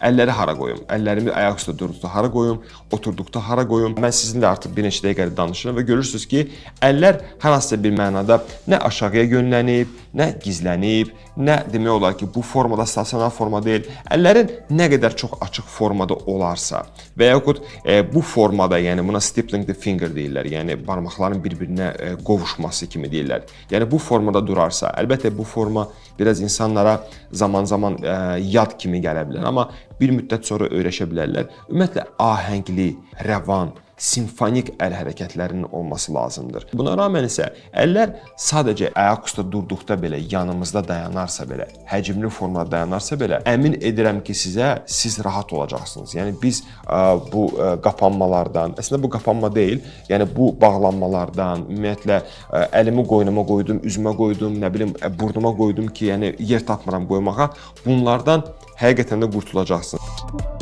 əlləri hara qoyum? Əllərimi ayaq üstə durduqda hara qoyum? Oturduqda hara qoyum? Mən sizinlə artıq bir neçə dəqiqədir danışıram və görürsünüz ki, əllər hər hansısa bir mənada nə aşağıya yönlənib, nə gizlənib, nə demək olar ki, bu formada stasionar forma deyil. Əllərin nə qədər çox açıq formada olarsa və yaxud bu formada, yəni buna stippling the finger deyirlər, yəni barmaqların bir-birinə qovuşması kimi deyirlər. Yəni bu formada durarsa, əlbəttə bu forma biraz insanlara zaman-zaman yad kimi gələ bilər, amma bir müddət sonra öyrəşə bilərlər. Ümumiyyətlə ahəngli, rəvan, simfonik əl hərəkətlərinin olması lazımdır. Buna rağmen isə əllər sadəcə ayaq üstə durduqda belə, yanımızda dayanarsa belə, həcmli formada dayanarsa belə, əmin edirəm ki, siz rahat olacaqsınız. Yəni biz bu qapanmalardan, əslində bu qapanma deyil, yəni bu bağlanmalardan, ümumiyyətlə əlimi qoynuma qoydum, üzümə qoydum, nə bilim burnuma qoydum ki, yəni yer tapmıram qoymağa, bunlardan həqiqətən də qurtulacaqsınız.